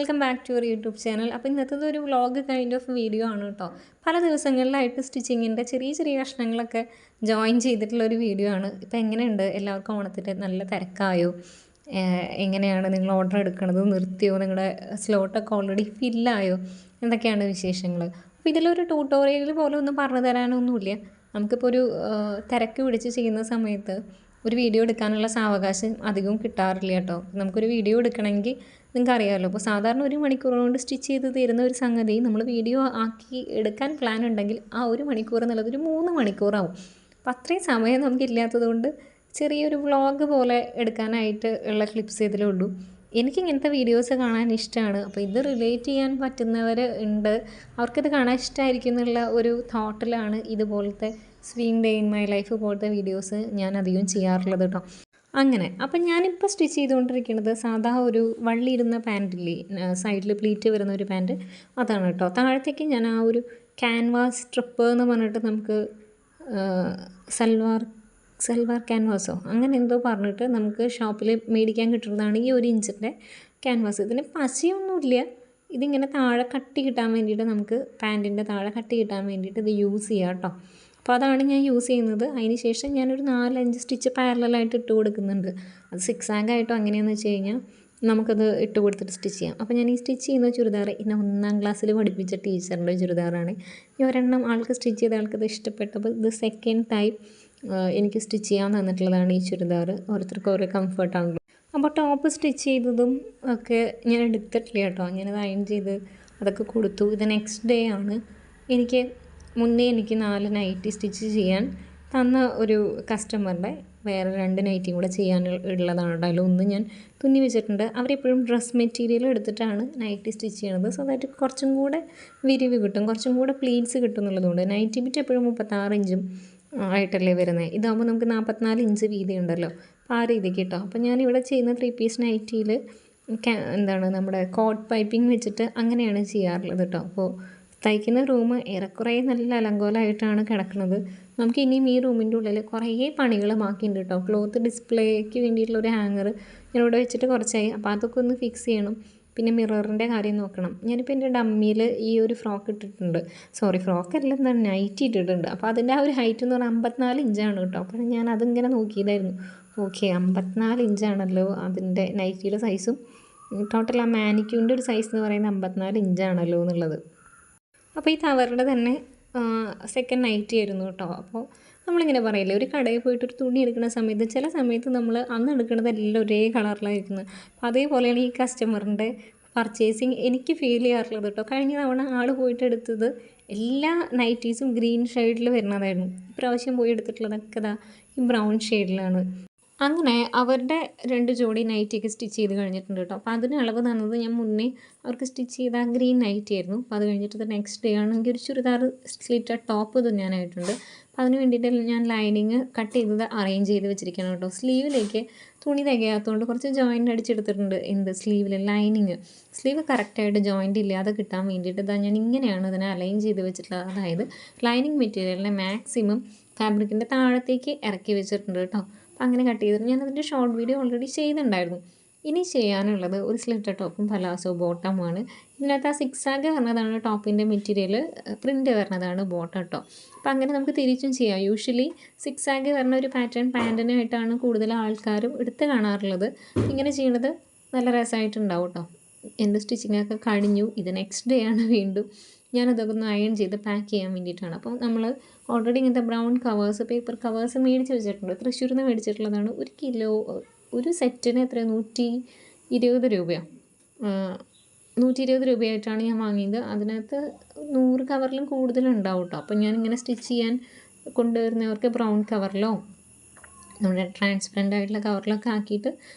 Welcome back to your YouTube channel. അപ്പോൾ ഇന്നത്തേത് ഒരു വ്ളോഗ് കൈൻഡ് ഓഫ് വീഡിയോ ആണ് കേട്ടോ. പല ദിവസങ്ങളിലായിട്ട് സ്റ്റിച്ചിങ്ങിൻ്റെ ചെറിയ ചെറിയ കഷ്ണങ്ങളൊക്കെ ജോയിൻ ചെയ്തിട്ടുള്ളൊരു വീഡിയോ ആണ്. ഇപ്പോൾ എങ്ങനെയുണ്ട്, എല്ലാവർക്കും ഓണത്തിൻ്റെ നല്ല തിരക്കായോ, എങ്ങനെയാണ് നിങ്ങൾ ഓർഡർ എടുക്കണത്, നിർത്തിയോ, നിങ്ങളുടെ സ്ലോട്ടൊക്കെ ഓൾറെഡി ഫില്ലായോ, എന്തൊക്കെയാണ് വിശേഷങ്ങൾ. അപ്പോൾ ഇതിലൊരു ട്യൂട്ടോറിയൽ പോലെ ഒന്നും പറഞ്ഞു തരാനൊന്നുമില്ല. നമുക്കിപ്പോൾ ഒരു തിരക്ക് പിടിച്ച് ചെയ്യുന്ന സമയത്ത് ഒരു വീഡിയോ എടുക്കാനുള്ള സാവകാശം അധികം കിട്ടാറില്ല കേട്ടോ. നമുക്കൊരു വീഡിയോ എടുക്കണമെങ്കിൽ നിങ്ങൾക്ക് അറിയാമല്ലോ, ഇപ്പോൾ സാധാരണ ഒരു മണിക്കൂർ കൊണ്ട് സ്റ്റിച്ച് ചെയ്ത് തരുന്ന ഒരു സംഗതി നമ്മൾ വീഡിയോ ആക്കി എടുക്കാൻ പ്ലാൻ ഉണ്ടെങ്കിൽ ആ ഒരു മണിക്കൂർ എന്നുള്ളത് ഒരു 3 മണിക്കൂറാവും. അപ്പോൾ അത്രയും സമയം നമുക്കില്ലാത്തത് കൊണ്ട് ചെറിയൊരു വ്ളോഗ് പോലെ എടുക്കാനായിട്ട് ഉള്ള ക്ലിപ്സ് ഇതിലേ ഉള്ളൂ. എനിക്കിങ്ങനത്തെ വീഡിയോസ് കാണാൻ ഇഷ്ടമാണ്. അപ്പോൾ ഇത് റിലേറ്റ് ചെയ്യാൻ പറ്റുന്നവർ ഉണ്ട്, അവർക്കിത് കാണാൻ ഇഷ്ടമായിരിക്കും എന്നുള്ള ഒരു തോട്ടിലാണ് ഇതുപോലത്തെ സ്വീങ് ഡേ ഇൻ മൈ ലൈഫ് പോലത്തെ വീഡിയോസ് ഞാൻ അധികം ചെയ്യാറുള്ളത് കേട്ടോ. അങ്ങനെ അപ്പം ഞാനിപ്പോൾ സ്റ്റിച്ച് ചെയ്തുകൊണ്ടിരിക്കുന്നത് സാധാ ഒരു വള്ളിയിടുന്ന പാൻറ്റില്ലേ, സൈഡിൽ പ്ലീറ്റ് വരുന്ന ഒരു പാൻറ്റ്, അതാണ് കേട്ടോ. താഴത്തേക്ക് ഞാൻ ആ ഒരു ക്യാൻവാസ് സ്ട്രിപ്പ് എന്ന് പറഞ്ഞിട്ട് നമുക്ക് സൽവാർ ക്യാൻവാസോ അങ്ങനെ എന്തോ പറഞ്ഞിട്ട് നമുക്ക് ഷോപ്പിൽ മേടിക്കാൻ കിട്ടുന്നതാണ് ഈ 1 ഇഞ്ചിൻ്റെ ക്യാൻവാസ്. ഇതിന് പശയൊന്നുമില്ല, ഇതിങ്ങനെ താഴെ കട്ടി കിട്ടാൻ വേണ്ടിയിട്ട്, നമുക്ക് പാൻറ്റിൻ്റെ താഴെ കട്ടി കിട്ടാൻ വേണ്ടിയിട്ട് ഇത് യൂസ് ചെയ്യാം കേട്ടോ. അപ്പോൾ അതാണ് ഞാൻ യൂസ് ചെയ്യുന്നത്. അതിന് ശേഷം ഞാനൊരു 4-5 സ്റ്റിച്ച് പാരലായിട്ട് ഇട്ട് കൊടുക്കുന്നുണ്ട്. അത് സിക്സാഗായിട്ടോ അങ്ങനെയാണെന്ന് വെച്ച് കഴിഞ്ഞാൽ നമുക്കത് ഇട്ട് കൊടുത്തിട്ട് സ്റ്റിച്ച് ചെയ്യാം. അപ്പോൾ ഞാൻ ഈ സ്റ്റിച്ച് ചെയ്യുന്ന ചുരിദാർ എന്നെ 1ാം ക്ലാസ്സിൽ പഠിപ്പിച്ച ടീച്ചറിൻ്റെ ചുരിദാറാണ്. ഈ ഒരെണ്ണം ആൾക്ക് സ്റ്റിച്ച് ചെയ്ത ആൾക്കത് ഇഷ്ടപ്പെട്ടപ്പോൾ ഇത് സെക്കൻഡ് ടൈം എനിക്ക് സ്റ്റിച്ച് ചെയ്യാൻ തന്നിട്ടുള്ളതാണ് ഈ ചുരിദാർ. ഓരോരുത്തർക്കും ഓരോ കംഫർട്ടാണല്ലോ. അപ്പോൾ ടോപ്പ് സ്റ്റിച്ച് ചെയ്തതും ഒക്കെ ഞാൻ എടുത്തിട്ടില്ല കേട്ടോ. ഞാനത് അയൺ ചെയ്ത് അതൊക്കെ കൊടുത്തു. ഇത് നെക്സ്റ്റ് ഡേ ആണ്. എനിക്ക് 4 നൈറ്റി സ്റ്റിച്ച് ചെയ്യാൻ തന്ന ഒരു കസ്റ്റമറിൻ്റെ വേറെ 2 നൈറ്റിയും കൂടെ ചെയ്യാനുള്ളതാണ് കേട്ടോ. അതിലൊന്ന് ഞാൻ തുന്നി വെച്ചിട്ടുണ്ട്. അവരെപ്പോഴും ഡ്രസ് മെറ്റീരിയൽ എടുത്തിട്ടാണ് നൈറ്റി സ്റ്റിച്ച് ചെയ്യണത്. സോ ദാറ്റ് കുറച്ചും കൂടെ വിരിവ് കിട്ടും, കുറച്ചും കൂടെ പ്ലീറ്റ്സ് കിട്ടും എന്നുള്ളതുകൊണ്ട്. നൈറ്റി ബിറ്റ് എപ്പോഴും 36 ഇഞ്ചും ആയിട്ടല്ലേ വരുന്നത്. ഇതാകുമ്പോൾ നമുക്ക് 44 ഇഞ്ച് വീതി ഉണ്ടല്ലോ, അപ്പോൾ ആ രീതിക്ക് കേട്ടോ. അപ്പോൾ ഞാനിവിടെ ചെയ്യുന്ന 3 പീസ് നൈറ്റിയിൽ നമ്മുടെ കോട്ട് പൈപ്പിംഗ് വെച്ചിട്ട് അങ്ങനെയാണ് ചെയ്യാറുള്ളത് കേട്ടോ. അപ്പോൾ തയ്ക്കുന്ന റൂം ഏറെക്കുറെ നല്ല അലങ്കോലമായിട്ടാണ് കിടക്കുന്നത്. നമുക്ക് ഇനിയും ഈ റൂമിൻ്റെ ഉള്ളിൽ കുറേ പണികൾ ബാക്കിയുണ്ട് കേട്ടോ. ക്ലോത്ത് ഡിസ്പ്ലേക്ക് വേണ്ടിയിട്ടുള്ളൊരു ഹാങ്ങർ ഞാനിവിടെ വെച്ചിട്ട് കുറച്ചായി, അപ്പോൾ അതൊക്കെ ഒന്ന് ഫിക്സ് ചെയ്യണം. പിന്നെ മിററിൻ്റെ കാര്യം നോക്കണം. ഞാനിപ്പോൾ എൻ്റെ ഡമ്മിയിൽ ഈ ഒരു ഫ്രോക്ക് ഇട്ടിട്ടുണ്ട്, ഫ്രോക്കല്ല, എന്താണ് നൈറ്റി ഇട്ടിട്ടുണ്ട്. അപ്പോൾ അതിൻ്റെ ആ ഒരു ഹൈറ്റ് എന്ന് പറഞ്ഞാൽ 54 ഇഞ്ചാണ് കേട്ടോ. അപ്പോൾ ഞാൻ അതിങ്ങനെ നോക്കിയതായിരുന്നു. ഓക്കെ, 54 ഇഞ്ചാണല്ലോ അതിൻ്റെ നൈറ്റിയുടെ സൈസും. ടോട്ടൽ ആ മാനിക്യൂൻ്റെ ഒരു സൈസ് എന്ന് പറയുന്നത് 54 ഇഞ്ചാണല്ലോ എന്നുള്ളത്. അപ്പോൾ ഈ തവറുടെ തന്നെ സെക്കൻഡ് നൈറ്റി ആയിരുന്നു കേട്ടോ. അപ്പോൾ നമ്മളിങ്ങനെ പറയില്ലേ, ഒരു കടയിൽ പോയിട്ട് ഒരു തുണി എടുക്കുന്ന സമയത്ത് ചില സമയത്ത് നമ്മൾ അന്ന് എടുക്കുന്നതെല്ലാം ഒരേ കളറിലായിരിക്കുന്നത്. അപ്പോൾ അതേപോലെയാണ് ഈ കസ്റ്റമറിൻ്റെ പർച്ചേസിങ് എനിക്ക് ഫീൽ ചെയ്യാറുള്ളത് കേട്ടോ. കഴിഞ്ഞ തവണ ആൾ പോയിട്ട് എടുത്തത് എല്ലാ നൈറ്റീസും ഗ്രീൻ ഷെയ്ഡിൽ വരുന്നതായിരുന്നു. ഇപ്രാവശ്യം പോയി എടുത്തിട്ടുള്ളതൊക്കെ ഈ ബ്രൗൺ ഷെയ്ഡിലാണ്. അങ്ങനെ അവരുടെ 2 ജോഡി നൈറ്റിയൊക്കെ സ്റ്റിച്ച് ചെയ്ത് കഴിഞ്ഞിട്ടുണ്ട് കേട്ടോ. അപ്പോൾ അതിന് അളവ് തന്നത് ഞാൻ മുന്നേ അവർക്ക് സ്റ്റിച്ച് ചെയ്ത ഗ്രീൻ നൈറ്റി ആയിരുന്നു. അപ്പോൾ അത് കഴിഞ്ഞിട്ട് നെക്സ്റ്റ് ഡേ ആണെങ്കിൽ ഒരു ചുരിദാർ സ്ലിറ്റഡ് ടോപ്പ് തുന്നാനായിട്ടുണ്ട്. അപ്പോൾ അതിന് വേണ്ടിയിട്ട് ഞാൻ ലൈനിങ് കട്ട് ചെയ്തത് അറേഞ്ച് ചെയ്ത് വെച്ചിരിക്കണം കേട്ടോ. സ്ലീവിലേക്ക് തുണി തികയാത്തതുകൊണ്ട് കുറച്ച് ജോയിൻ്റ് അടിച്ചെടുത്തിട്ടുണ്ട്. സ്ലീവിൽ ലൈനിങ്, സ്ലീവ് കറക്റ്റായിട്ട് ജോയിൻ്റ് ഇല്ലാതെ കിട്ടാൻ വേണ്ടിയിട്ട് ഞാൻ ഇങ്ങനെയാണ് ഇതിനെ അലൈൻ ചെയ്ത് വെച്ചിട്ടുള്ളത്. അതായത് ലൈനിങ് മെറ്റീരിയലിനെ മാക്സിമം ഫാബ്രിക്കിൻ്റെ താഴത്തേക്ക് ഇറക്കി വെച്ചിട്ടുണ്ട് കേട്ടോ. അങ്ങനെ കട്ട് ചെയ്തിട്ട് ഞാനതിൻ്റെ ഷോർട്ട് വീഡിയോ ഓൾറെഡി ചെയ്തിട്ടുണ്ടായിരുന്നു. ഇനി ചെയ്യാനുള്ളത് ഒരു സ്ലിറ്റർ ടോപ്പും പലാസോ ബോട്ടമാണ്. ഇതിനകത്ത് ആ സിക്സാഗ് വരുന്നതാണ് ടോപ്പിൻ്റെ മെറ്റീരിയൽ, പ്രിൻ്റ് വരുന്നതാണ് ബോട്ടം കേട്ടോ. അപ്പോൾ അങ്ങനെ നമുക്ക് തിരിച്ചും ചെയ്യാം. യൂഷ്വലി സിക്സാഗ് വരുന്ന ഒരു പാറ്റേൺ പാൻറ്റിനായിട്ടാണ് കൂടുതൽ ആൾക്കാരും എടുത്ത് കാണാറുള്ളത്. ഇങ്ങനെ ചെയ്യണത് നല്ല രസമായിട്ടുണ്ടാവും കേട്ടോ. എൻ്റെ സ്റ്റിച്ചിങ്ങൊക്കെ കഴിഞ്ഞു. ഇത് നെക്സ്റ്റ് ഡേ ആണ്. വീണ്ടും ഞാനതൊക്കെ ഒന്ന് അയൺ ചെയ്ത് പാക്ക് ചെയ്യാൻ വേണ്ടിയിട്ടാണ്. അപ്പോൾ നമ്മൾ ഓൾറെഡി ഇങ്ങനത്തെ ബ്രൗൺ കവേഴ്സ്, പേപ്പർ കവേഴ്സ് മേടിച്ച് വെച്ചിട്ടുണ്ട്. തൃശ്ശൂരിൽ നിന്ന് മേടിച്ചിട്ടുള്ളതാണ്. 1 കിലോ ഒരു സെറ്റിന് എത്ര 120 രൂപയോ 120 രൂപയായിട്ടാണ് ഞാൻ വാങ്ങിയത്. അതിനകത്ത് 100 കവറിലും കൂടുതലുണ്ടാവും കേട്ടോ. അപ്പോൾ ഞാനിങ്ങനെ സ്റ്റിച്ച് ചെയ്യാൻ കൊണ്ടുവരുന്നവർക്ക് ബ്രൗൺ കവറിലോ നമ്മുടെ ട്രാൻസ്പെറൻ്റ് ആയിട്ടുള്ള കവറിലൊക്കെ ആക്കിയിട്ട്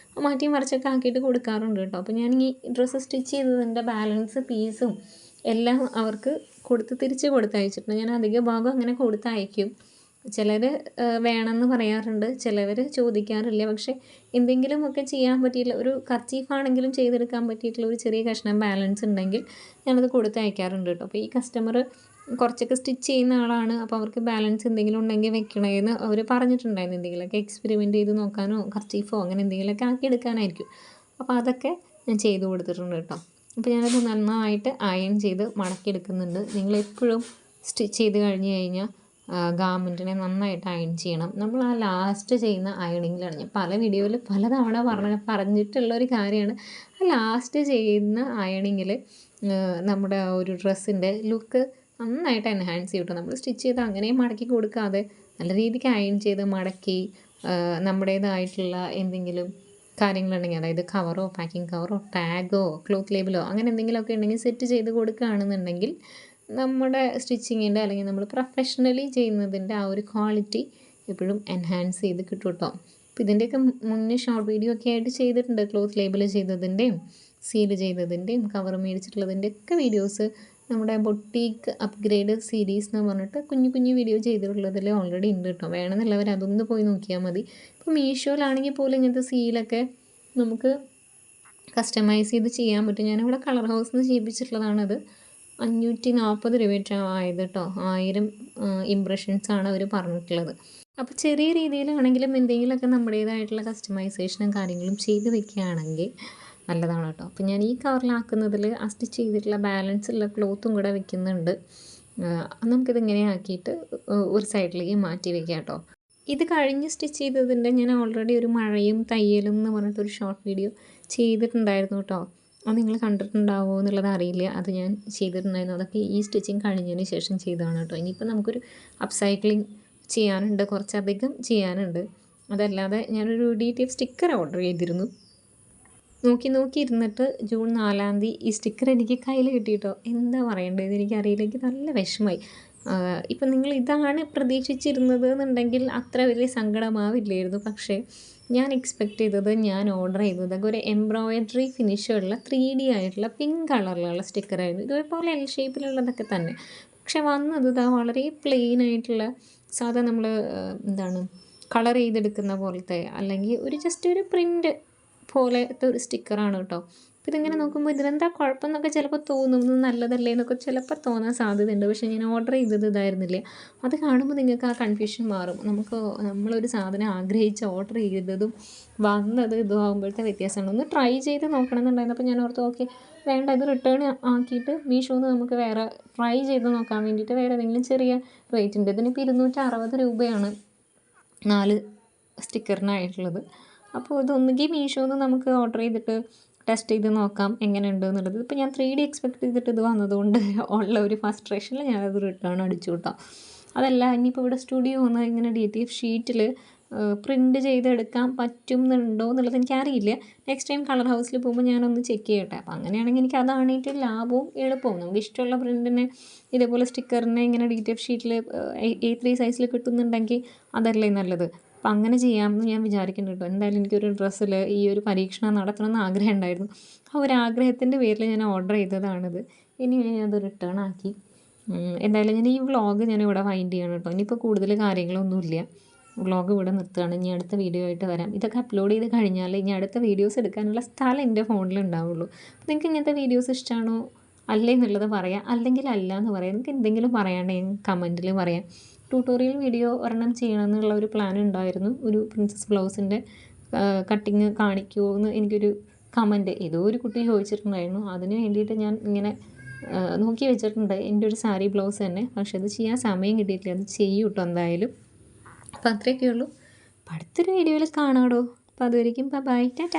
മാറ്റിയും മറിച്ചൊക്കെ ആക്കിയിട്ട് കൊടുക്കാറുണ്ട് കേട്ടോ. അപ്പോൾ ഞാൻ ഈ ഡ്രസ്സ് സ്റ്റിച്ച് ചെയ്തതിൻ്റെ ബാലൻസ് പീസും എല്ലാം അവർക്ക് തിരിച്ച് കൊടുത്തയച്ചിട്ടുണ്ട്. ഞാൻ അധിക ഭാഗം അങ്ങനെ കൊടുത്തയക്കും. ചിലർ വേണമെന്ന് പറയാറുണ്ട്, ചിലവർ ചോദിക്കാറില്ല. പക്ഷേ എന്തെങ്കിലുമൊക്കെ ചെയ്യാൻ പറ്റിയിട്ടുള്ള ഒരു കർച്ചീഫാണെങ്കിലും ചെയ്തെടുക്കാൻ പറ്റിയിട്ടുള്ള ഒരു ചെറിയ കഷ്ണം ബാലൻസ് ഉണ്ടെങ്കിൽ ഞാനത് കൊടുത്തയക്കാറുണ്ട് കേട്ടോ. അപ്പോൾ ഈ കസ്റ്റമർ കുറച്ചൊക്കെ സ്റ്റിച്ച് ചെയ്യുന്ന ആളാണ്. അപ്പോൾ അവർക്ക് ബാലൻസ് എന്തെങ്കിലും ഉണ്ടെങ്കിൽ വെക്കണമെന്ന് അവർ പറഞ്ഞിട്ടുണ്ടായിരുന്നു. എന്തെങ്കിലുമൊക്കെ എക്സ്പെരിമെൻറ്റ് ചെയ്ത് നോക്കാനോ കർച്ചീഫോ അങ്ങനെ എന്തെങ്കിലുമൊക്കെ ആക്കി എടുക്കാനായിരിക്കും. അപ്പോൾ അതൊക്കെ ഞാൻ ചെയ്ത് കൊടുത്തിട്ടുണ്ട് കേട്ടോ. അപ്പോൾ ഞാനത് നന്നായിട്ട് അയൺ ചെയ്ത് മടക്കിയെടുക്കുന്നുണ്ട്. നിങ്ങളെപ്പോഴും സ്റ്റിച്ച് ചെയ്ത് കഴിഞ്ഞ് കഴിഞ്ഞാൽ ഗാർമെൻറ്റിനെ നന്നായിട്ട് അയൺ ചെയ്യണം. നമ്മൾ ആ ലാസ്റ്റ് ചെയ്യുന്ന അയണിങ്ങിലാണ്, ഞാൻ പല വീഡിയോയിൽ പലതവണ പറഞ്ഞിട്ടുള്ളൊരു കാര്യമാണ്. ആ ലാസ്റ്റ് ചെയ്യുന്ന അയണിങ്ങിൽ നമ്മുടെ ഒരു ഡ്രസ്സിൻ്റെ ലുക്ക് നന്നായിട്ട് എൻഹാൻസ് ചെയ്യും കേട്ടോ. നമ്മൾ സ്റ്റിച്ച് ചെയ്ത് അങ്ങനെ മടക്കി കൊടുക്കാതെ നല്ല രീതിക്ക് അയൺ ചെയ്ത് മടക്കി നമ്മുടേതായിട്ടുള്ള എന്തെങ്കിലും കാര്യങ്ങളുണ്ടെങ്കിൽ, അതായത് കവറോ പാക്കിംഗ് കവറോ ടാഗോ ക്ലോത്ത് ലേബിളോ അങ്ങനെ എന്തെങ്കിലുമൊക്കെ ഉണ്ടെങ്കിൽ സെറ്റ് ചെയ്ത് കൊടുക്കുകയാണെന്നുണ്ടെങ്കിൽ നമ്മുടെ സ്റ്റിച്ചിങ്ങിൻ്റെ അല്ലെങ്കിൽ നമ്മൾ പ്രൊഫഷണലി ചെയ്യുന്നതിൻ്റെ ആ ഒരു ക്വാളിറ്റി എപ്പോഴും എൻഹാൻസ് ചെയ്ത് കിട്ടും കേട്ടോ. അപ്പോൾ ഇതിൻ്റെയൊക്കെ മുന്നേ ഷോർട്ട് വീഡിയോ ഒക്കെ ആയിട്ട് ചെയ്തിട്ടുണ്ട്. ക്ലോത്ത് ലേബിൾ ചെയ്തതിൻ്റെയും സീല് ചെയ്തതിൻ്റെയും കവർ മേടിച്ചിട്ടുള്ളതിൻ്റെ ഒക്കെ വീഡിയോസ് നമ്മുടെ ബൊട്ടീക്ക് അപ്ഗ്രേഡ് സീരീസ് എന്ന് പറഞ്ഞിട്ട് കുഞ്ഞു വീഡിയോ ചെയ്തിട്ടുള്ളതിൽ ഓൾറെഡി ഉണ്ട് കേട്ടോ. വേണമെന്നുള്ളവർ അതൊന്ന് പോയി നോക്കിയാൽ മതി. ഇപ്പോൾ മീഷോയിലാണെങ്കിൽ പോലും ഇങ്ങനത്തെ സീലൊക്കെ നമുക്ക് കസ്റ്റമൈസ് ചെയ്ത് ചെയ്യാൻ പറ്റും. ഞാനിവിടെ കളർ ഹൗസിൽ നിന്ന് ചെയ്യിപ്പിച്ചിട്ടുള്ളതാണത്. 540 രൂപ ആയത് കേട്ടോ. 1000 ഇംപ്രഷൻസാണ് അവർ പറഞ്ഞിട്ടുള്ളത്. അപ്പോൾ ചെറിയ രീതിയിലാണെങ്കിലും എന്തെങ്കിലുമൊക്കെ നമ്മുടേതായിട്ടുള്ള കസ്റ്റമൈസേഷനും കാര്യങ്ങളും ചെയ്ത് വെക്കുകയാണെങ്കിൽ നല്ലതാണ് കേട്ടോ. അപ്പോൾ ഞാൻ ഈ കവറിലാക്കുന്നതിൽ ആ സ്റ്റിച്ച് ചെയ്തിട്ടുള്ള ബാലൻസ് ഉള്ള ക്ലോത്തും കൂടെ വെക്കുന്നുണ്ട്. നമുക്കിതിങ്ങനെ ആക്കിയിട്ട് ഒരു സൈഡിലേക്ക് മാറ്റി വെക്കാം കേട്ടോ. ഇത് കഴിഞ്ഞ് സ്റ്റിച്ച് ചെയ്തതിൻ്റെ ഞാൻ ഓൾറെഡി ഒരു മഴയും തയ്യലും എന്ന് പറഞ്ഞിട്ടൊരു ഷോർട്ട് വീഡിയോ ചെയ്തിട്ടുണ്ടായിരുന്നു കേട്ടോ. അത് നിങ്ങൾ കണ്ടിട്ടുണ്ടാവുമോ എന്നുള്ളത് അറിയില്ല. അത് ഞാൻ ചെയ്തിട്ടുണ്ടായിരുന്നു. അതൊക്കെ ഈ സ്റ്റിച്ചിങ് കഴിഞ്ഞതിന് ശേഷം ചെയ്തതാണ് കേട്ടോ. ഇനിയിപ്പോൾ നമുക്കൊരു അപ്സൈക്ലിങ് ചെയ്യാനുണ്ട്, കുറച്ചധികം ചെയ്യാനുണ്ട്. അതല്ലാതെ ഞാനൊരു DTF സ്റ്റിക്കർ ഓർഡർ ചെയ്തിരുന്നു. നോക്കി ഇരുന്നിട്ട് ജൂൺ 4-ാം തീയതി ഈ സ്റ്റിക്കർ എനിക്ക് കയ്യിൽ കിട്ടിയിട്ടോ. എന്താ പറയേണ്ടത് എനിക്കറിയില്ല. എനിക്ക് നല്ല വിഷമമായി. ഇപ്പം നിങ്ങൾ ഇതാണ് പ്രതീക്ഷിച്ചിരുന്നത് എന്നുണ്ടെങ്കിൽ അത്ര വലിയ സങ്കടമാവില്ലായിരുന്നു. പക്ഷേ ഞാൻ എക്സ്പെക്റ്റ് ചെയ്തത്, ഞാൻ ഓർഡർ ചെയ്തതൊക്കെ ഒരു എംബ്രോയിഡറി ഫിനിഷുള്ള 3D ആയിട്ടുള്ള പിങ്ക് കളറിലുള്ള സ്റ്റിക്കറായിരുന്നു. ഇതേപോലെ L ഷേപ്പിലുള്ളതൊക്കെ തന്നെ. പക്ഷെ വന്നത് ഇതാ വളരെ പ്ലെയിൻ ആയിട്ടുള്ള സാധാ നമ്മൾ എന്താണ് കളർ ചെയ്തെടുക്കുന്ന പോലത്തെ, അല്ലെങ്കിൽ ഒരു ജസ്റ്റ് ഒരു പ്രിൻ്റ് പോലത്തെ ഒരു സ്റ്റിക്കറാണ് കേട്ടോ. അപ്പോൾ ഇതിങ്ങനെ നോക്കുമ്പോൾ ഇതിനെന്താ കുഴപ്പമെന്നൊക്കെ ചിലപ്പോൾ തോന്നും, ഇത് നല്ലതല്ലേ എന്നൊക്കെ ചിലപ്പോൾ തോന്നാൻ സാധ്യതയുണ്ട്. പക്ഷേ ഞാൻ ഓർഡർ ചെയ്തത് ഇതായിരുന്നില്ല. അത് കാണുമ്പോൾ നിങ്ങൾക്ക് ആ കൺഫ്യൂഷൻ മാറും. നമ്മളൊരു സാധനം ആഗ്രഹിച്ച് ഓർഡർ ചെയ്തതും വന്നത് ഇതും ആകുമ്പോഴത്തെ വ്യത്യാസമാണ്. ഒന്ന് ട്രൈ ചെയ്ത് നോക്കണം എന്നുണ്ടായിരുന്നു. അപ്പോൾ ഞാൻ ഓർത്ത് ഓക്കെ വേണ്ട, ഇത് റിട്ടേൺ ആക്കിയിട്ട് മീഷോന്ന് നമുക്ക് വേറെ ട്രൈ ചെയ്ത് നോക്കാൻ വേണ്ടിയിട്ട് വേറെ ഏതെങ്കിലും ചെറിയ റേറ്റ് ഉണ്ട്. ഇതിനിപ്പോൾ 260 രൂപയാണ് 4 സ്റ്റിക്കറിനായിട്ടുള്ളത്. അപ്പോൾ ഇതൊന്നുകിൽ മീഷോന്ന് നമുക്ക് ഓർഡർ ചെയ്തിട്ട് ടെസ്റ്റ് ചെയ്ത് നോക്കാം എങ്ങനെയുണ്ട് എന്നുള്ളത്. ഇപ്പോൾ ഞാൻ 3D എക്സ്പെക്ട് ചെയ്തിട്ട് ഇത് വന്നതുകൊണ്ട് ഉള്ള ഒരു ഫസ്ട്രേഷനിൽ ഞാനത് റിട്ടേൺ അടിച്ചു കേട്ടോ. അതല്ല ഇനിയിപ്പോൾ ഇവിടെ സ്റ്റുഡിയോ വന്ന് ഇങ്ങനെ DTF ഷീറ്റിൽ പ്രിൻ്റ് ചെയ്തെടുക്കാൻ പറ്റുന്നുണ്ടോ എന്നുള്ളത് എനിക്കറിയില്ല. നെക്സ്റ്റ് ടൈം കളർ ഹൗസിൽ പോകുമ്പോൾ ഞാനൊന്ന് ചെക്ക് ചെയ്യട്ടെ. അപ്പോൾ അങ്ങനെയാണെങ്കിൽ എനിക്ക് അതാണെങ്കിൽ ലാഭവും എളുപ്പവും. നമുക്ക് ഇഷ്ടമുള്ള പ്രിൻറ്റിനെ ഇതേപോലെ സ്റ്റിക്കറിനെ ഇങ്ങനെ DTF ഷീറ്റിൽ A3 സൈസിൽ കിട്ടുന്നുണ്ടെങ്കിൽ അതല്ലേ നല്ലത്. അപ്പോൾ അങ്ങനെ ചെയ്യാമെന്ന് ഞാൻ വിചാരിക്കുന്നുണ്ട് കേട്ടോ. എന്തായാലും എനിക്കൊരു ഡ്രസ്സിൽ ഈ ഒരു പരീക്ഷണം നടത്തണമെന്ന് ആഗ്രഹം ഉണ്ടായിരുന്നു. ആ ഒരു ആഗ്രഹത്തിൻ്റെ പേരിൽ ഞാൻ ഓർഡർ ചെയ്തതാണിത്. ഇനി ഞാനത് റിട്ടേൺ ആക്കി. എന്തായാലും ഞാൻ ഈ വ്ളോഗ് ഞാനിവിടെ വൈൻഡ് ചെയ്യണം കേട്ടോ. ഇനിയിപ്പോൾ കൂടുതൽ കാര്യങ്ങളൊന്നുമില്ല. വ്ളോഗ് ഇവിടെ നിർത്തുകയാണ്. ഇനി അടുത്ത വീഡിയോ ആയിട്ട് വരാം. ഇതൊക്കെ അപ്ലോഡ് ചെയ്ത് കഴിഞ്ഞാൽ ഇനി അടുത്ത വീഡിയോസ് എടുക്കാനുള്ള സ്ഥലം എൻ്റെ ഫോണിൽ ഉണ്ടാവുള്ളൂ. അപ്പോൾ നിങ്ങൾക്ക് ഇങ്ങനത്തെ വീഡിയോസ് ഇഷ്ടമാണോ അല്ലേ എന്നുള്ളത് പറയാം, അല്ലെങ്കിൽ അല്ല എന്ന് പറയാം. നിങ്ങൾക്ക് എന്തെങ്കിലും പറയാണ്ടെങ്കിൽ കമൻറ്റിൽ പറയാം. ട്യൂട്ടോറിയൽ വീഡിയോ ഒരെണ്ണം ചെയ്യണമെന്നുള്ള ഒരു പ്ലാൻ ഉണ്ടായിരുന്നു. ഒരു പ്രിൻസസ് ബ്ലൗസിൻ്റെ കട്ടിങ് കാണിക്കുമോ എന്ന് എനിക്കൊരു കമൻറ്റ് ഏതോ ഒരു കുട്ടി ചോദിച്ചിട്ടുണ്ടായിരുന്നു. അതിന് വേണ്ടിയിട്ട് ഞാൻ ഇങ്ങനെ നോക്കി വെച്ചിട്ടുണ്ട് എൻ്റെ ഒരു സാരി ബ്ലൗസ് തന്നെ. പക്ഷെ അത് ചെയ്യാൻ സമയം കിട്ടിയിട്ടില്ല. അത് ചെയ്യും കേട്ടോ എന്തായാലും. അപ്പോൾ അത്രയൊക്കെ ഉള്ളൂ. അപ്പോൾ അടുത്തൊരു വീഡിയോയിൽ കാണാമോ. അപ്പോൾ അതുവരെയും ബൈ ടാറ്റ.